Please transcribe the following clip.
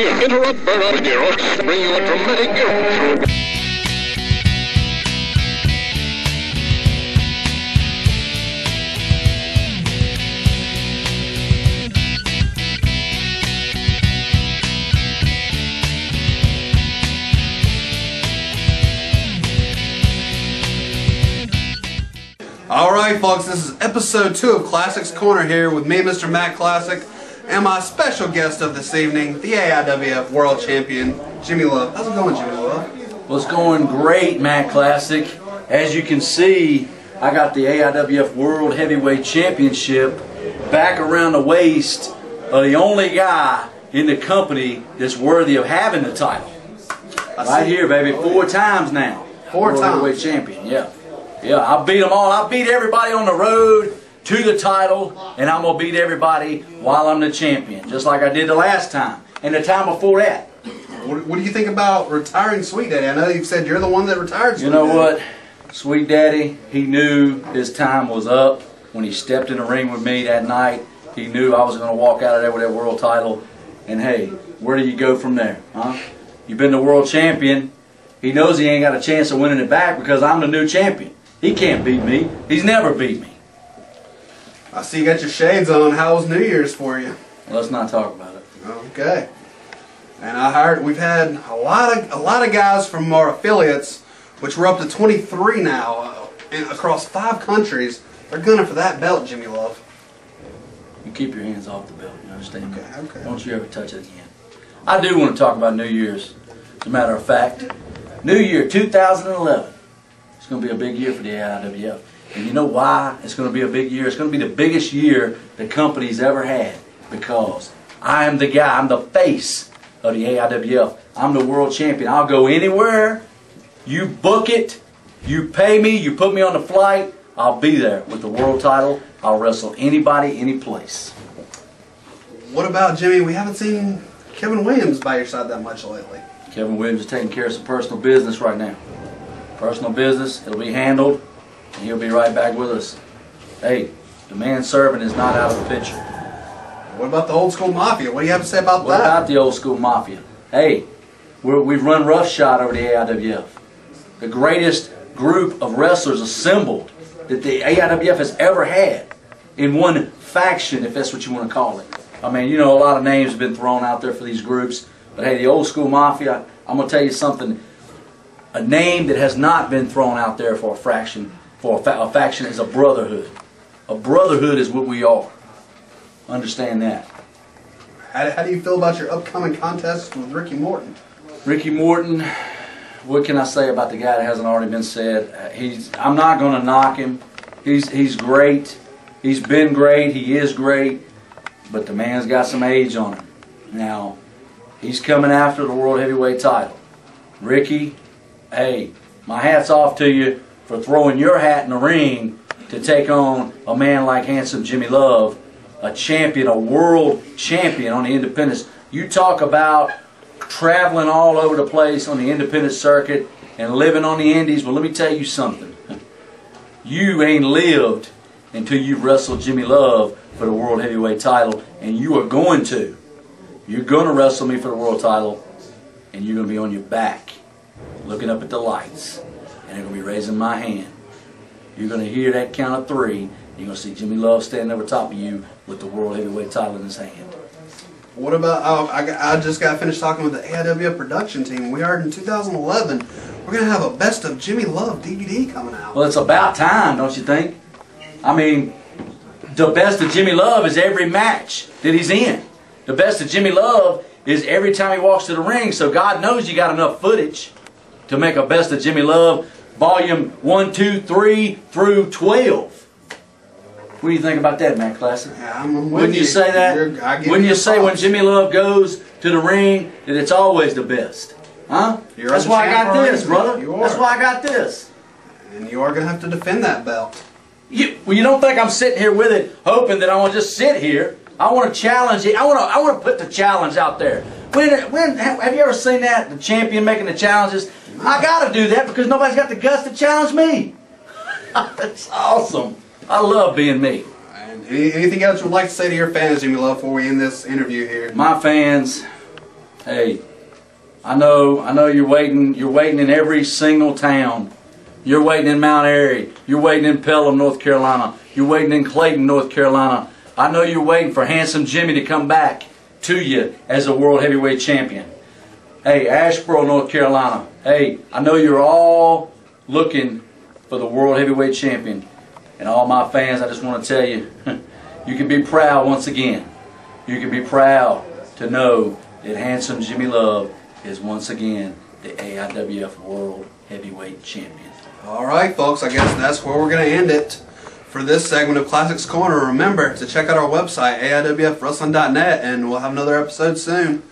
interrupt burnout gear, bring you a dramatic gear. Alright folks, this is episode 2 of Classics Corner here with me, Mr. Matt Classic, and my special guest of this evening, the AIWF World Champion, Jimi Love. How's it going, Jimi Love? Well, it's going great, Matt Classic. As you can see, I got the AIWF World Heavyweight Championship back around the waist of the only guy in the company that's worthy of having the title. Right here, baby, 4 times now. 4 times. World Heavyweight Champion, yeah. Yeah, I beat them all. I beat everybody on the road to the title, and I'm going to beat everybody while I'm the champion, just like I did the last time and the time before that. What do you think about retiring Sweet Daddy? I know you've said you're the one that retired Sweet You know Daddy. what? Sweet Daddy, he knew his time was up when he stepped in the ring with me that night. He knew I was going to walk out of there with that world title. And hey, where do you go from there? Huh? You've been the world champion. He knows he ain't got a chance of winning it back because I'm the new champion. He can't beat me. He's never beat me. I see you got your shades on. How was New Year's for you? Let's not talk about it. Okay. And I heard we've had a lot of guys from our affiliates, which we're up to 23 now, and across 5 countries. They're gunning for that belt, Jimi Love. You keep your hands off the belt. You understand? Okay. Don't you ever touch it again. I do want to talk about New Year's. As a matter of fact, New Year 2011. It's going to be a big year for the AIWF. And you know why it's going to be a big year? It's going to be the biggest year the company's ever had because I am the guy. I'm the face of the AIWF. I'm the world champion. I'll go anywhere. You book it. You pay me. You put me on the flight. I'll be there with the world title. I'll wrestle anybody, any place. What about Jimmy? We haven't seen Kevin Williams by your side that much lately. Kevin Williams is taking care of some personal business right now. Personal business, it'll be handled, and he'll be right back with us. Hey, the man serving is not out of the picture. What about the old school mafia? What do you have to say about What that? about the old school mafia? Hey, we've run roughshod over the AIWF. The greatest group of wrestlers assembled that the AIWF has ever had in one faction, if that's what you want to call it. I mean, you know, a lot of names have been thrown out there for these groups, but hey, the old school mafia, I'm going to tell you something. A name that has not been thrown out there for a faction is a brotherhood. A brotherhood is what we are. Understand that. How do you feel about your upcoming contest with Ricky Morton? Ricky Morton, what can I say about the guy that hasn't already been said? I'm not going to knock him. He's great. He's been great. He is great. But the man's got some age on him. Now, he's coming after the World Heavyweight title. Ricky, hey, my hat's off to you for throwing your hat in the ring to take on a man like handsome Jimi Love, a champion, a world champion on the independents. You talk about traveling all over the place on the independent circuit and living on the indies. Well, let me tell you something. You ain't lived until you've wrestled Jimi Love for the World Heavyweight title, and you are going to. You're going to wrestle me for the world title, and you're going to be on your back, looking up at the lights, and you're going to be raising my hand. You're going to hear that count of 3, and you're going to see Jimi Love standing over top of you with the World Heavyweight title in his hand. What about, I just got finished talking with the AIWF production team. We heard in 2011, we're going to have a Best of Jimi Love DVD coming out. Well, it's about time, don't you think? I mean, the Best of Jimi Love is every match that he's in. The Best of Jimi Love is every time he walks to the ring, so God knows you got enough footage to make a Best of Jimi Love volume 1, 2, 3 through 12. What do you think about that, Matt Classic? Yeah, I'm with Wouldn't you say that? Wouldn't you say when Jimi Love goes to the ring that it's always the best? Huh? That's why I got this, brother. That's why I got this. And you are going to have to defend that belt. Well, you don't think I'm sitting here with it hoping that I want to just sit here. I want to challenge you. I want to put the challenge out there. Have you ever seen that? The champion making the challenges? I got to do that because nobody's got the guts to challenge me. That's awesome. I love being me. And anything else you would like to say to your fans, Jimi Love, before we end this interview here? My fans, Hey, I know you're waiting in every single town. You're waiting in Mount Airy. You're waiting in Pelham, North Carolina. You're waiting in Clayton, North Carolina. I know you're waiting for Handsome Jimmy to come back to you as a world heavyweight champion. Hey, Asheboro, North Carolina. Hey, I know you're all looking for the world heavyweight champion. And all my fans, I just want to tell you, you can be proud once again. You can be proud to know that Handsome Jimmy Love is once again the AIWF World Heavyweight Champion. Alright folks, I guess that's where we're going to end it for this segment of Classics Corner. Remember to check out our website, AIWFWrestling.net, and we'll have another episode soon.